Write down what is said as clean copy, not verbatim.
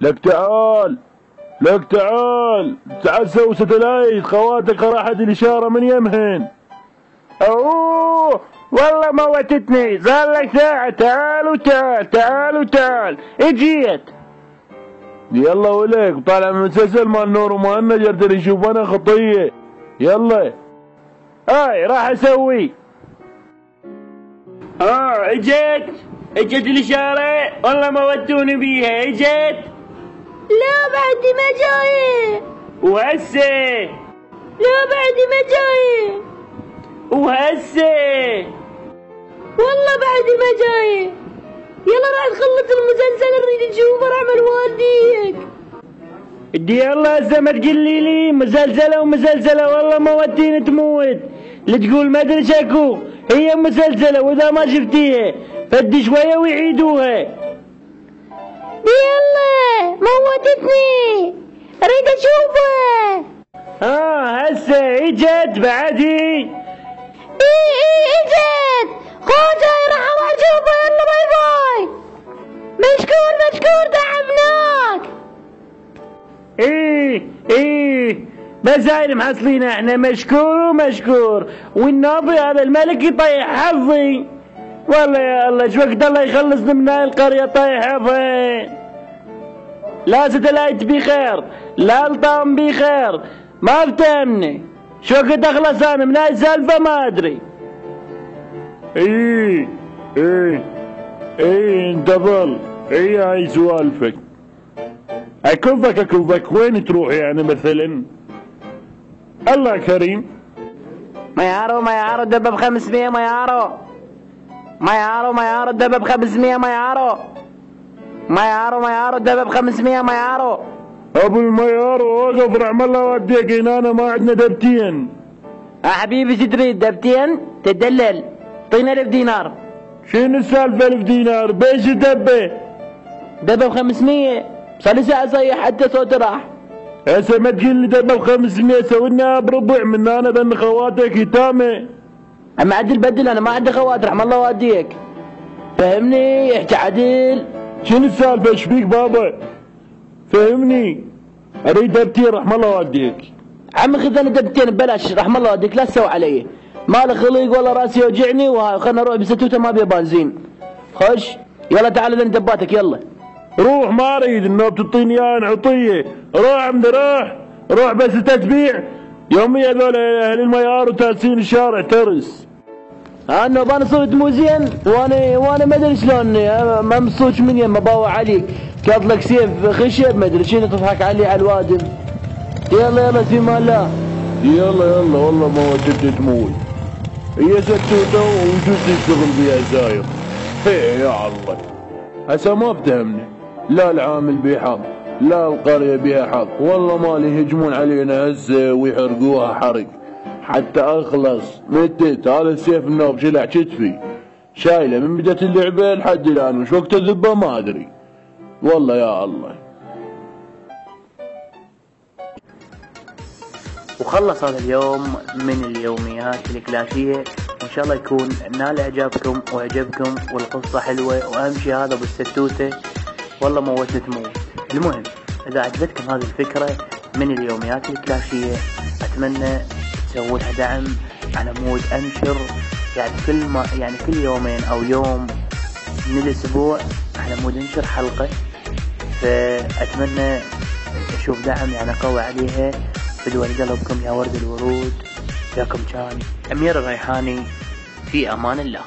لك تعال، لك تعال، تعال سوي ستلايت، خواتك راحت الإشارة من يمهن. اوه والله موتتني، صار لك ساعة. تعال وتعال، تعال وتعال، اجيت. يلا ولك طالع من مسلسل مال نور وما النجر ترى شوف انا خطية. يلا هاي راح اسوي. اجت الاشارة، والله ما ودوني بيها. اجت. لا بعدي ما جاي. وهسه. لا بعدي ما جاي. وهسه. والله بعدي ما جاي. يلا راح تخلص المسلسل، نريد نشوفه رحمة والديك. يلا هسه ما تقولي لي مسلسلة ومسلسلة، والله ما وديني تموت. اللي تقول ما ادري شكو، هي مسلسلة واذا ما شفتيها فد شوية ويعيدوها. يلا موتتني، اريد اشوفه. هسه اجت بعدي. ايه اجت. خوجاي راح اروح اشوفه. يلا باي باي. مشكور مشكور، دعمناك. ايه بس هاي محصلين احنا. مشكور ومشكور، والنبي هذا الملك يطيح حظي. والله يا الله ايش وقت الله يخلصنا من هاي القرية طيح حظي. لا ستلايت بخير، لا الطعم بخير، ما بتهمني. شو وقت اخلص انا من هاي السالفة ما ادري. ايه انتظر. هاي سوالفك. اكفك وين تروح يعني مثلا؟ الله كريم. ميارو دبب 500. ميارو دبب 500. ميارو دبب 500. ميارو ابو الميارو اوقف رحم الله والديك. هنا أنا ما عندنا دبتين. حبيبي شو تريد؟ دبتين؟ تدلل. اعطينا 1000 دينار. شنو السالفة 1000 دينار؟ بيش دبه؟ دبب 500. صار لي ساعة صيح حتى صوتي راح. هسه ما تقول لي دبب 500، سوينا بربع من انا لان خواتك يتامى. اما عدل بدل، انا ما عندي خوات رحم الله والديك. فهمني احكي عدل. شنو السالفة؟ ايش بيك بابا؟ فهمني. اريد دبتين رحم الله والديك. عمي خذ انا دبتين ببلاش رحم الله والديك، لا تسوي علي. مالي خليق والله راسي يوجعني، وخلنا نروح بستوته ما بيها بنزين. خش يلا تعال لين دباتك. يلا روح، ما اريد النوب تعطيني اياه عطيه. روح عمدي روح بس تتبيع يوميا هذول اهل الميار وتاسين الشارع ترس. النوب انا صرت مو زين، وانا ما ادري شلون ما مصوت من يم باوع عليك. كاط لك سيف خشب ما ادري شنو تضحك علي على الوادم. يلا سيما الله. يلا والله ما ودت تموت. هي ستوته وجوز يشتغل بيها زاير. يا الله هسه ما بتهمني. لا العامل بيه حظ، لا القرية بيها حظ. والله مالي يهجمون علينا هسه ويحرقوها حرق حتى اخلص. متت هذا السيف النوب شلع كتفي، شايله من بداية اللعبة لحد الان. وش وقت الذبة ما ادري. والله يا الله. وخلص هذا اليوم من اليوميات الكلاشية، وان شاء الله يكون نال اعجابكم واعجبكم والقصة حلوة، واهم شي هذا بالستوتة والله موتني تموت. المهم اذا عجبتكم هذه الفكرة من اليوميات الكلاشية اتمنى تسووا لها دعم على مود انشر يعني كل يومين او يوم من الاسبوع على مود انشر حلقة. فاتمنى اشوف دعم يعني قوي عليها. فدوى قلبكم يا ورد الورود. ياكم كان أمير الريحاني، في امان الله.